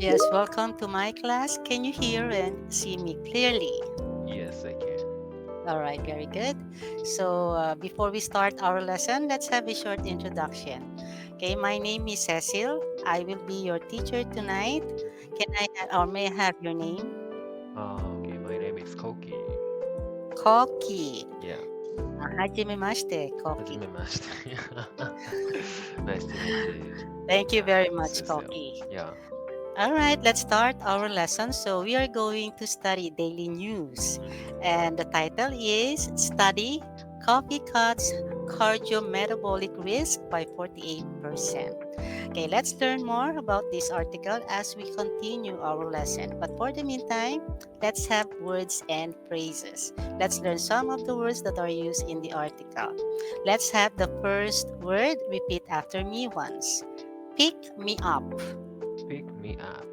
Yes, welcome to my class. Can you hear and see me clearly? Yes, I can. All right, very good. So, before we start our lesson, let's have a short introduction. Okay, my name is Cecil. I will be your teacher tonight. Can I or may I have your name? Okay, my name is Koki. Koki. Yeah, Hajimemashite, Koki. hajimemashite. Nice to meet you, Thank you very much, Cecil. Koki. Yeah. All right, let's start our lesson. So, we are going to study daily news, and the title is Study Coffee Cuts Cardiometabolic Risk by 48%. Okay, let's learn more about this article as we continue our lesson. But for the meantime, let's have words and phrases. Let's learn some of the words that are used in the article. Let's have the first word. Repeat after me once. Pick me up. Pick me up.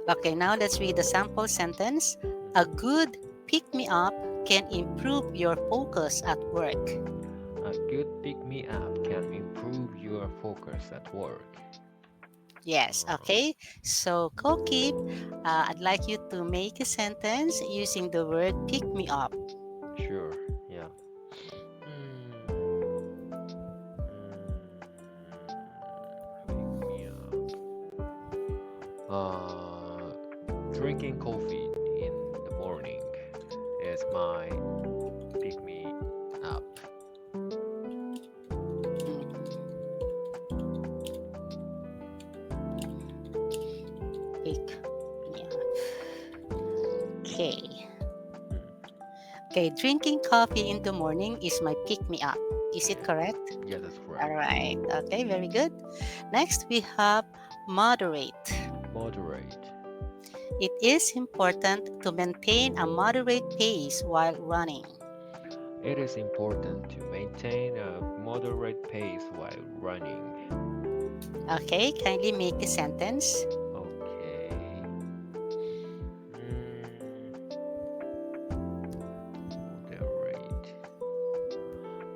Okay, now let's read the sample sentence. A good pick me up can improve your focus at work. A good pick me up can improve your focus at work. Yes, Uh, okay. So, Koki, I'd like you to make a sentence using the word pick me up. sure. Yeah. Mm, Pick me up. Uh, Drinking coffee in the morning is my pick me up. Mm, Pick me up. Okay. Mm, Okay, drinking coffee in the morning is my pick me up. Is it yeah, correct? yeah, that's All correct. right. Okay, very good. Next, we have moderate. Moderate. It is important to maintain a moderate pace while running. It is important to maintain a moderate pace while running. Okay, kindly make a sentence. Okay. Mm, Moderate.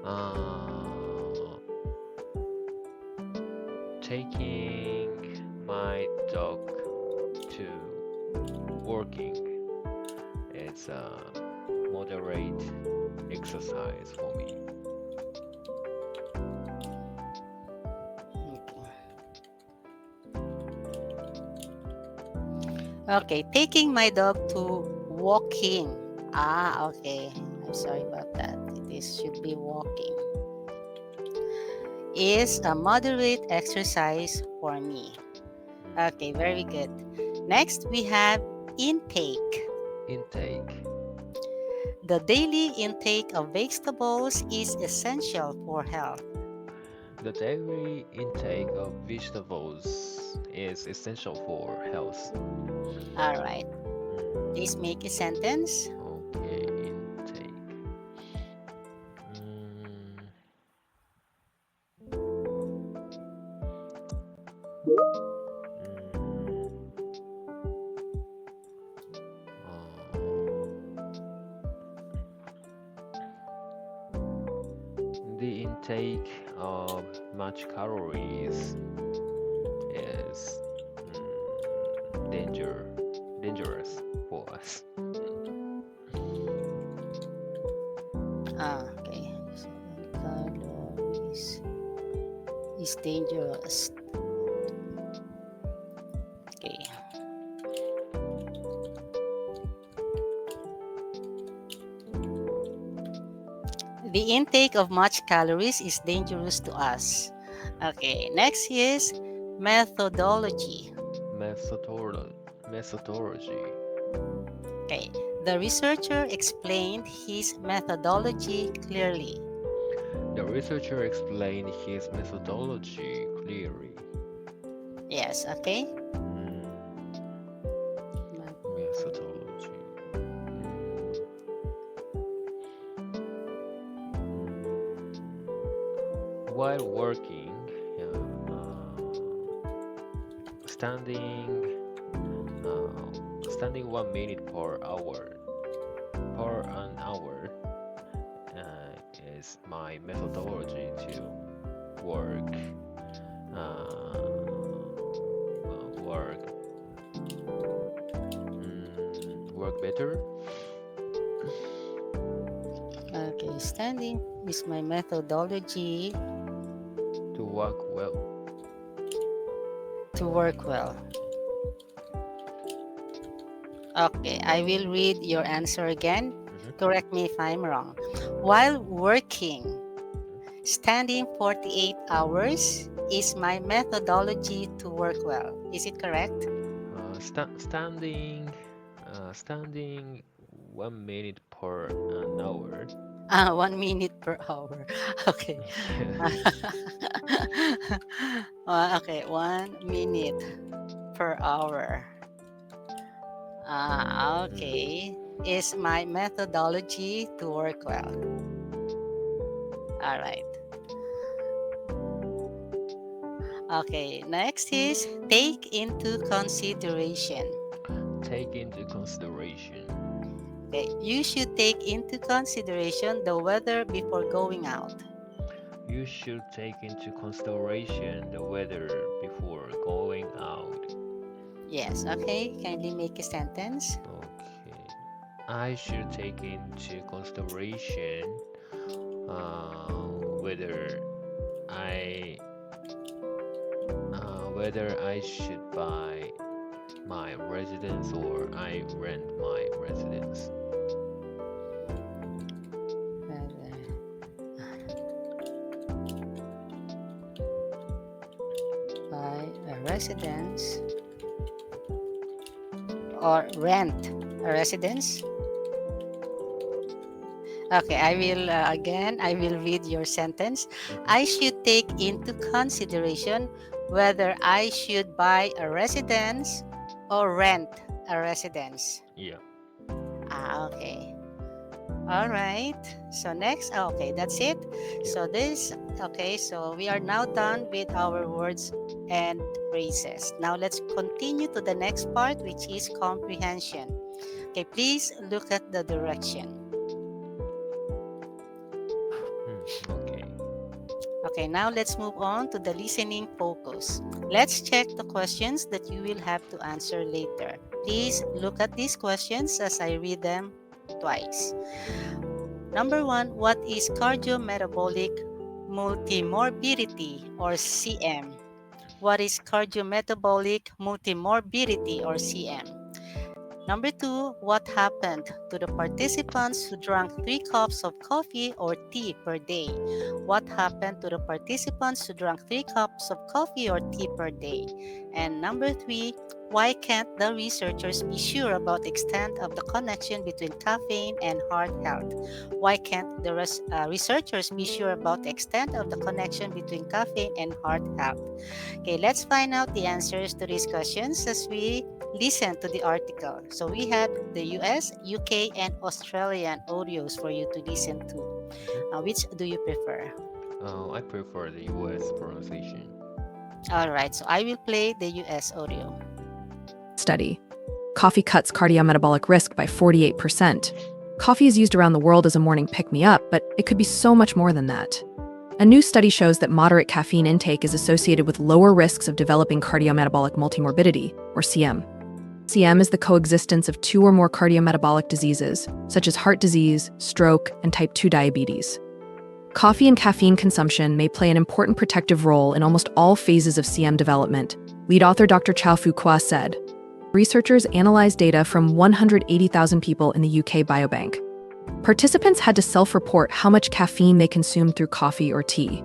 Uh, Taking my dog to working. It's a moderate exercise for me. Okay, taking my dog to walking. Okay. I'm sorry about that. This should be walking. Is a moderate exercise for me. Mm. Okay, very good. Next, we have intake. Intake. The daily intake of vegetables is essential for health. The daily intake of vegetables is essential for health. All right. Mm, Please make a sentence. okay, intake. Mm, mm, uh, the intake of much calories is dangerous for us. Okay. So, calories is dangerous. Okay. The intake of much calories is dangerous to us. Okay. Next is methodology. Methodolo- Methodology. Okay. The researcher explained his methodology clearly. The researcher explained his methodology clearly. Yes. Okay. Mm, Methodology. Mm, while working, yeah, standing, uh, standing 1 minute per an hour is my methodology to work, work better. Okay, standing is my methodology To work well. to work well. Okay, I will read your answer again. Mhm. Correct me if I'm wrong. While working, standing 48 hours is my methodology to work well. Is it correct? Standing 1 minute per an hour. 1 minute per hour. Okay. Yeah. Okay, 1 minute per hour. Mm. Okay. Is my methodology to work well. All right. Okay, next is take into consideration. Take into consideration. Okay, you should take into consideration the weather before going out. You should take into consideration the weather before going out. Yes, okay. Kindly make a sentence. Okay. I should take into consideration whether I whether I should buy my residence or I rent my residence. Buy a residence or rent a residence. Okay, I will I will read your sentence. Mhm. I should take into consideration whether I should buy a residence or rent a residence. Yeah. Okay. All right. So next, okay, that's it. Yeah. So we are now done with our words and phrases. Now let's continue to the next part, which is comprehension. Okay, please look at the direction. Okay. Okay, now let's move on to the listening focus. Let's check the questions that you will have to answer later. Please look at these questions as I read them twice. Number one, what is cardiometabolic multimorbidity or CM? What is cardiometabolic multimorbidity or CM? Number two, what happened to the participants who drank 3 cups of coffee or tea per day? What happened to the participants who drank 3 cups of coffee or tea per day? And number three, why can't the researchers be sure about the extent of the connection between caffeine and heart health? Why can't the researchers be sure about the extent of the connection between caffeine and heart health? Okay, let's find out the answers to these questions as we listen to the article. So we have the US, UK, and Australian audios for you to listen to. Which do you prefer? I prefer the US pronunciation. All right, so I will play the US audio. Study. Coffee cuts cardiometabolic risk by 48%. Coffee is used around the world as a morning pick-me-up, but it could be so much more than that. A new study shows that moderate caffeine intake is associated with lower risks of developing cardiometabolic multimorbidity, or CM. CM is the coexistence of 2 or more cardiometabolic diseases, such as heart disease, stroke, and type 2 diabetes. Coffee and caffeine consumption may play an important protective role in almost all phases of CM development, lead author Dr. Chao Fuqua said. Researchers analyzed data from 180,000 people in the UK Biobank. Participants had to self-report how much caffeine they consumed through coffee or tea.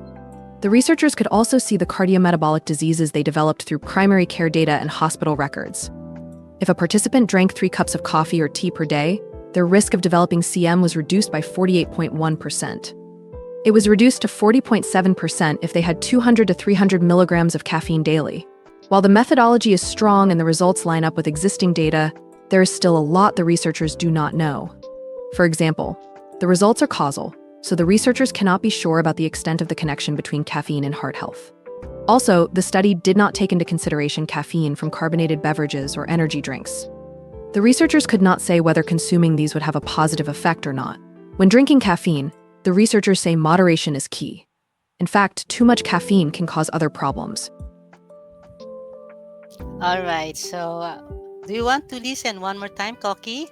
The researchers could also see the cardiometabolic diseases they developed through primary care data and hospital records. If a participant drank 3 cups of coffee or tea per day, their risk of developing CM was reduced by 48.1%. It was reduced to 40.7% if they had 200 to 300 milligrams of caffeine daily. While the methodology is strong and the results line up with existing data, there is still a lot the researchers do not know. For example, the results are causal, so the researchers cannot be sure about the extent of the connection between caffeine and heart health. Also, the study did not take into consideration caffeine from carbonated beverages or energy drinks. The researchers could not say whether consuming these would have a positive effect or not. When drinking caffeine, the researchers say moderation is key. In fact, too much caffeine can cause other problems. All right, so do you want to listen one more time, Koki?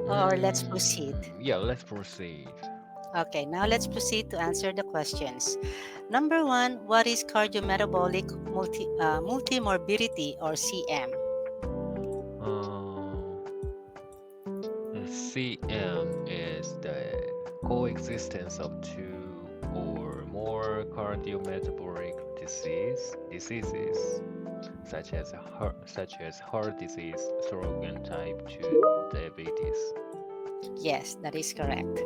or let's proceed? Yeah, let's proceed. Okay, now let's proceed to answer the questions. Number one, what is cardiometabolic multimorbidity or CM? Um, the CM is the coexistence of two or more cardiometabolic diseases such as heart disease, stroke, and type 2 diabetes. Yes, that is correct.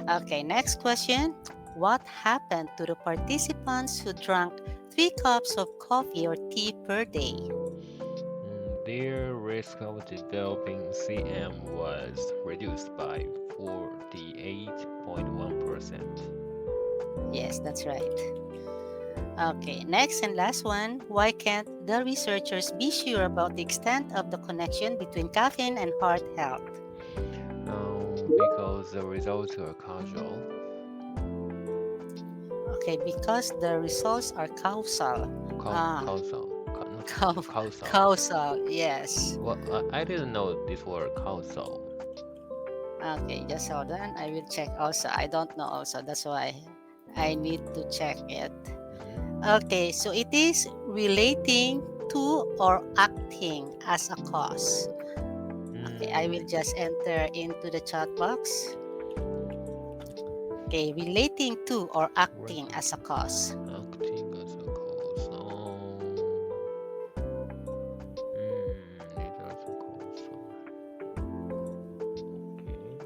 Okay, next question. What happened to the participants who drank 3 cups of coffee or tea per day? Their risk of developing CM was reduced by 48.1%. Yes, that's right. Okay, next and last one. Why can't the researchers be sure about the extent of the connection between caffeine and heart health? Because the results are causal. Okay, because the results are causal. Ah, Causal. Not cau- causal. causal, yes. Well, I didn't know this word causal. Okay, just hold on. I will check also. I don't know also. That's why I need to check it. Mhm. Okay, so it is relating to or acting as a cause. Okay, I will Mm, just enter into the chat box. Okay, relating to or acting Relating as a to cause. acting as a cause. It as a causal. Okay.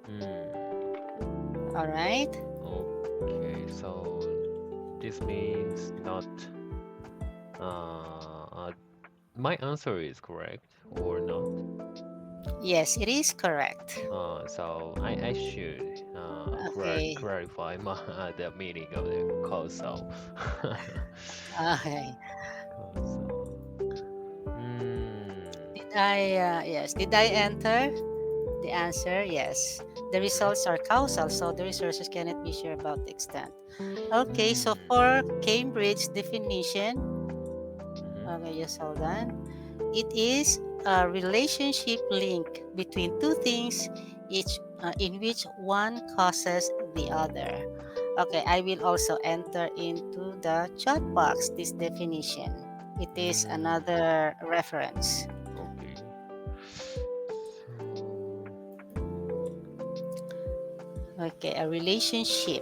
Hmm. All right. Okay. So this means not. Uh, my answer is correct or not? Yes, it is correct. So I should Okay. clarify the meaning of the causal. Okay. Causal. Hmm. Did I, yes, did I enter the answer? Yes. The results are causal, so the researchers cannot be sure about the extent. Okay, so Hmm. for Cambridge definition, Hmm. okay, just hold on. It is a relationship link between two things, each in which one causes the other. Okay, I will also enter into the chat box this definition. It is Hmm. another reference. Okay. So. Okay, a relationship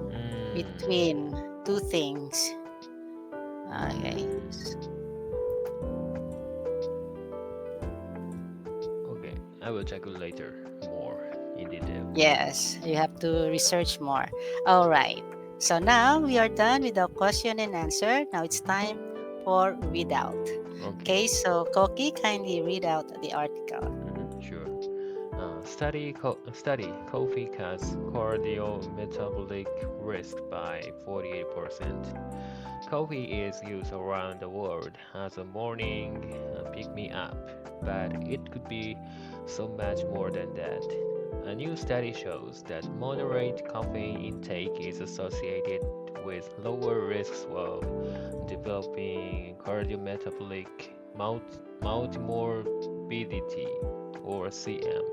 Hmm. between two things. Okay. Hmm. Okay. I will check it later more in detail. Yes, you have to research more. All right. So now we are done with the question and answer. Now it's Hmm. time for read out. Okay. Okay, so Koki, kindly read out the article. Sure. Study coffee cuts cardiometabolic risk by 48%. Coffee is used around the world as a morning pick-me-up, but it could be so much more than that. A new study shows that moderate caffeine intake is associated with lower risks of developing cardiometabolic multimorbidity or CM.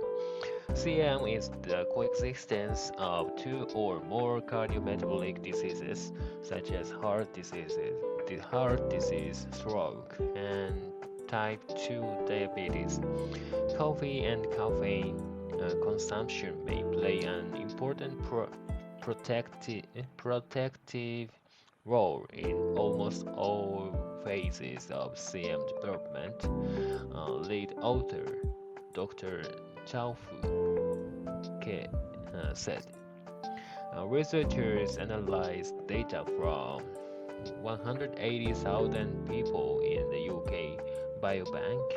CM is the coexistence of two or more cardiometabolic diseases, such as heart disease, stroke, and type 2 diabetes. Coffee and caffeine consumption may play an important protective role in almost all phases of CM development, lead author Dr. Chao Fu said. Researchers analyzed data from 180,000 people in the UK Biobank.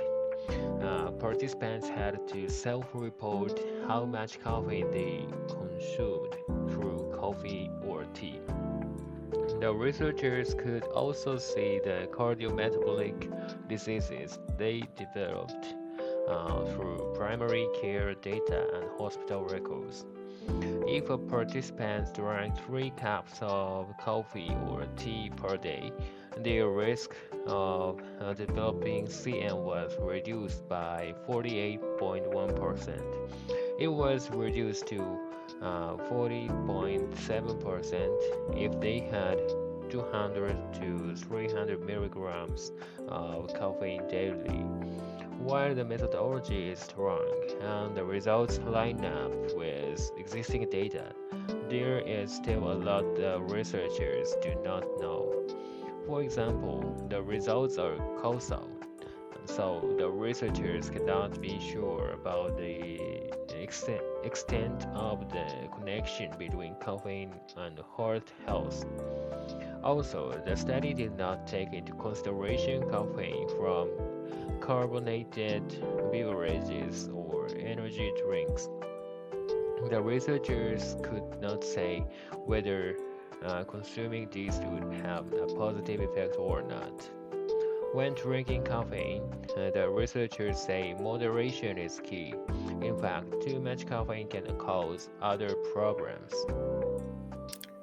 Participants had to self-report how much caffeine they consumed through coffee or tea. The researchers could also see the cardiometabolic diseases they developed through primary care data and hospital records. If a participant drank 3 cups of coffee or tea per day, their risk of developing CM was reduced by 48.1%. It was reduced to 40.7% if they had 200 to 300 milligrams of caffeine daily. While the methodology is strong and the results line up with existing data, there is still a lot the researchers do not know. For example, the results are causal, so the researchers cannot be sure about the extent of the connection between caffeine and heart health. Also, the study did not take into consideration caffeine from carbonated beverages or energy drinks. The researchers could not say whether consuming these would have a positive effect or not. When drinking caffeine, the researchers say moderation is key. In fact, too much caffeine can cause other problems.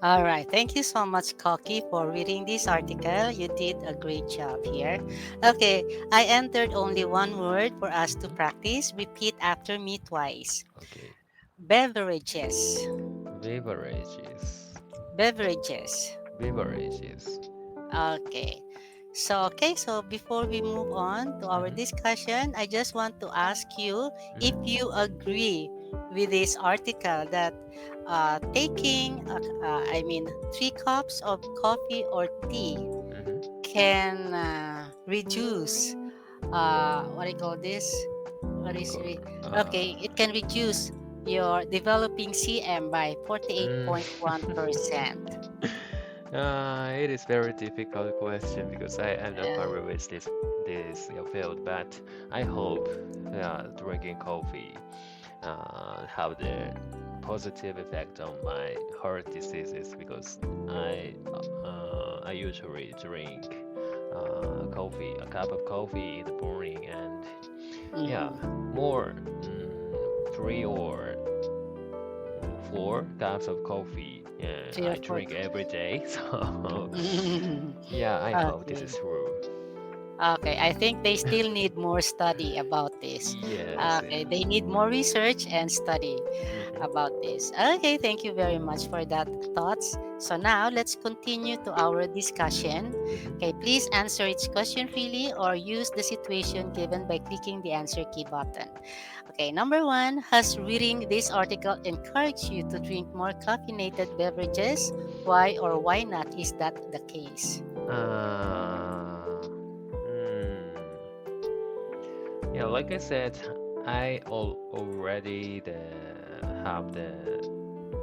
All right. Thank you so much, Koki, for reading this article. You did a great job here. Okay, I entered only one word for us to Mhm. practice. Repeat after me twice. Okay. Beverages. Beverages. Beverages. Beverages. Okay. So before we move on to our Mhm. discussion, I just want to ask you if Mhm. you agree with this article that taking, 3 cups of coffee or tea Mhm. can reduce, what do you call this? What is Co- re- Uh, okay, it can reduce your developing CM by mm. 48.1%. It is very difficult question because I am not Yeah. familiar with this field, but I hope drinking coffee have the positive effect on my heart diseases because I usually drink coffee, a cup of coffee in the morning, and yeah, Mhm. more 4 cups of coffee. Three or I four. drink every day, so yeah, I hope this Okay. is true. Okay, I think they still need more study about this. Yes, Okay, yeah. they need more research and study Hmm. about this. Okay, thank you very much for that thoughts. So now let's continue to our discussion. Okay, Hmm. please answer each question freely or use the situation given by clicking the answer key button. Okay, number one, has reading this article encouraged you to drink more caffeinated beverages? Why or why not is that the case? Uh, yeah, like I said, already have the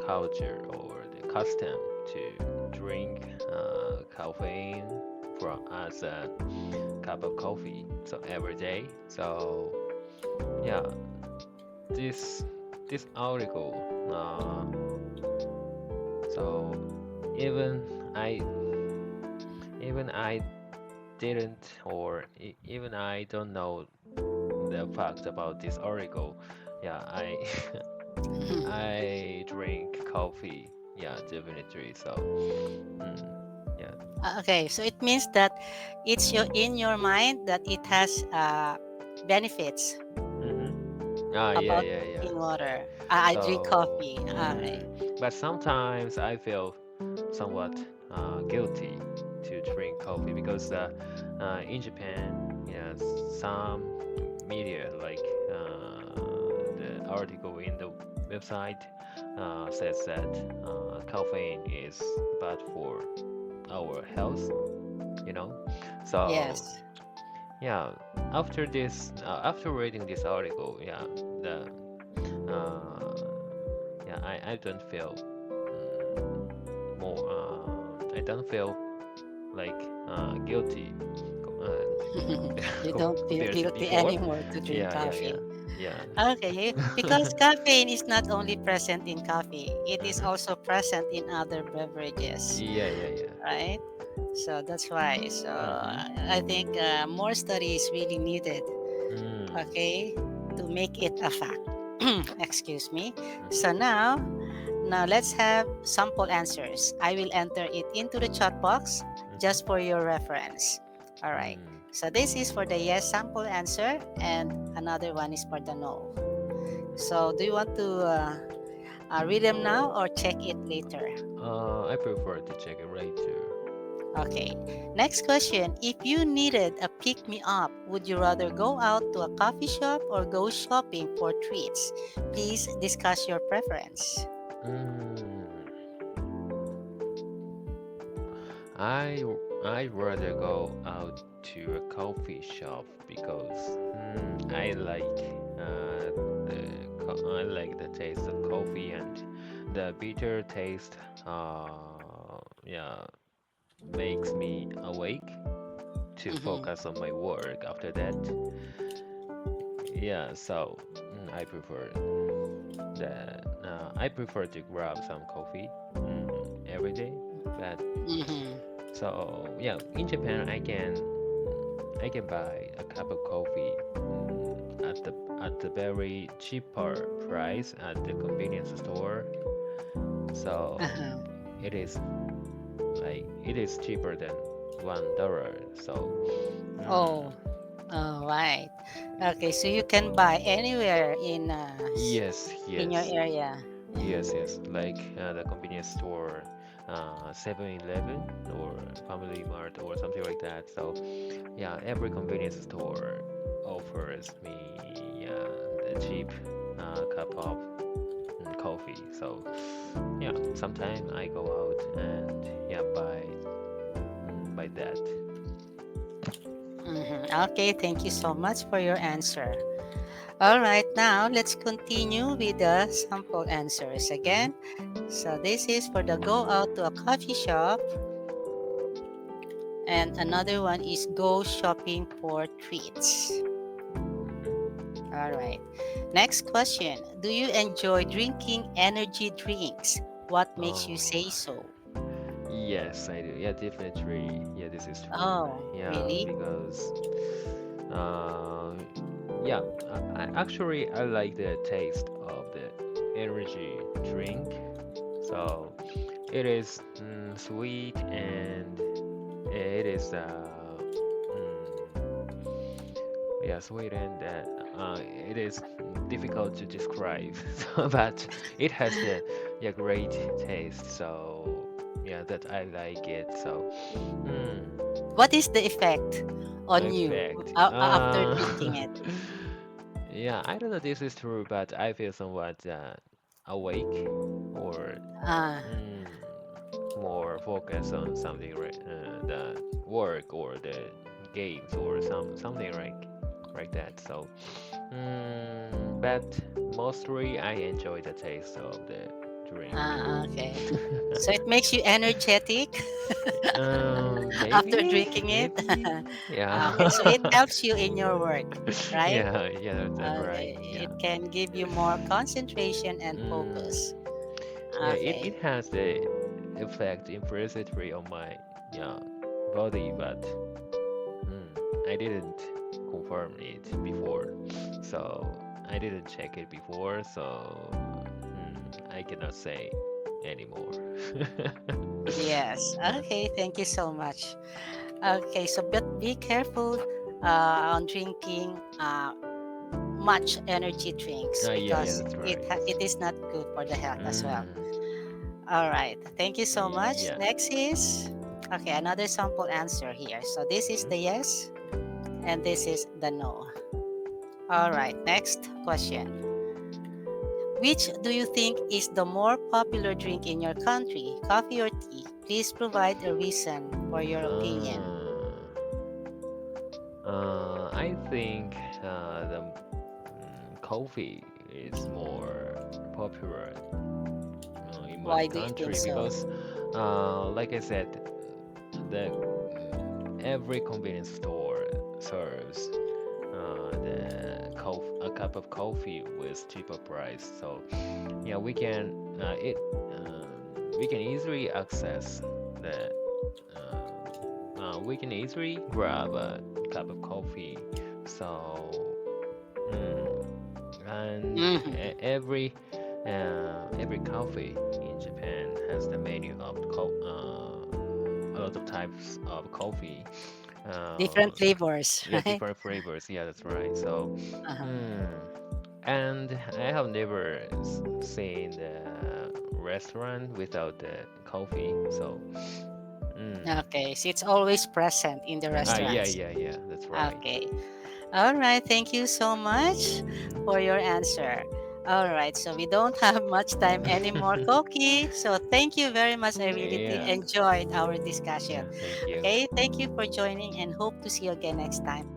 culture or the custom to drink caffeine from as a cup of coffee, so every day. So yeah, this this article, so even I even I didn't or even I don't know the facts about this article. Yeah, I I drink coffee. Yeah, definitely. So, mm, yeah. Okay, so it means that it's in your mind that it has benefits Mm-hmm. Ah, yeah, about yeah, yeah. drinking water. I drink So, coffee. Okay. but sometimes I feel somewhat guilty to drink coffee because in Japan, yeah, some media like the article in the website says that caffeine is bad for our health, you know. So Yes. yeah, after reading this article, yeah, the uh, yeah, I don't feel more. I don't feel like guilty You don't feel compared to guilty before. anymore to drink Yeah, yeah, coffee. yeah, yeah. Okay, because caffeine is not only present in coffee, it is Mm-hmm. also present in other beverages, Yeah, yeah, yeah. right? So that's why. So Mm-hmm. I think more study is really needed, Mm. okay, to make it a fact. Excuse me. So Mm-hmm. now, Now let's have sample answers. I will enter it into the chat box Mm-hmm. just for your reference. All right. Mm. So this is for the yes sample answer, and another one is for the no. So do you want to read them now or check it later? I prefer to check it later. Okay. Next question. If you needed a pick me up, would you rather go out to a coffee shop or go shopping for treats? Please discuss your preference. Mm. I I'd rather go out to a coffee shop because I like the taste of coffee and the bitter taste. Yeah, makes me awake to Mm-hmm. focus on my work after that. Yeah, so I prefer to grab some coffee every day. But Mm-hmm. so yeah, in Japan I can buy a cup of coffee at the very cheaper price at the convenience store. So Uh-huh. it is it is cheaper than $1. So mm, Oh, all right. Okay, so you can buy anywhere yes, in your yes. area. Yeah. Yes, like the convenience store, 7-Eleven or Family Mart or something like that. So yeah, every convenience store offers me a cheap cup of coffee. So yeah, sometimes I go out and yeah buy that. Mhm. Okay, thank you so much for your answer. All right, now let's continue with the sample answers Mm-hmm. again. So this is for the go out to a coffee shop, and another one is go shopping for treats. Mm-hmm. All right. Next question. Do you enjoy drinking energy drinks? What makes you Oh say so? yes, I do. Yeah, definitely. Yeah, this is true. Oh, Yeah, really? because Uh, yeah, I like the taste of the energy drink. So it is sweet and it is mm, yeah sweet and it is difficult to describe. But it has the yeah great taste. So yeah, that I like it. So mm, What is the effect on you effect. after drinking it? Yeah, I don't know if this is true, but I feel somewhat awake or Ah, mm, more focused on something, right? The work or the games or something like that. So, but mostly I enjoy the taste of the drink. okay. So it makes you energetic after drinking it. Maybe, yeah, Okay, so it helps you in your work, right? yeah, yeah, that's right, Okay, yeah. it can give you more concentration and focus. Mm. Yeah, Okay. it has the effect implicitly on my yeah body, but mm, I didn't confirm it before, so I didn't check it before, so I cannot say anymore. Yes. Okay. Thank you so much. Okay. So, but be careful on drinking much energy drinks Yeah, yeah, because that's right. it is not good for the health as well. Mm, All right. Thank you so much. yeah. Next is okay. Another sample answer here. So this is Mm-hmm. the yes, and this is the no. All right. Next question. Which do you think is the more popular drink in your country, coffee or tea? Please provide a reason for your opinion. I think the coffee is more popular in my Why do you think country so? because, like I said, the every convenience store serves a cup of coffee with cheaper price. So yeah, we can easily access the we can easily grab a cup of coffee. So mm, and Hmm. every Every coffee in Japan has the menu of a lot of types of coffee. Different Uh, flavors, yeah, right? different flavors. Yeah, that's right. So, Uh-huh. hmm. And I have never seen the restaurant without the coffee. So, Okay, so it's always present in the yeah, restaurants. yeah, yeah. That's right. Okay. All right. Thank you so much for Hmm. your answer. All right. So we don't have much time anymore, Koki. So thank you very much. I really Yeah, enjoyed our yeah. discussion. Thank you. Okay. Thank you for joining and hope to see you again next time.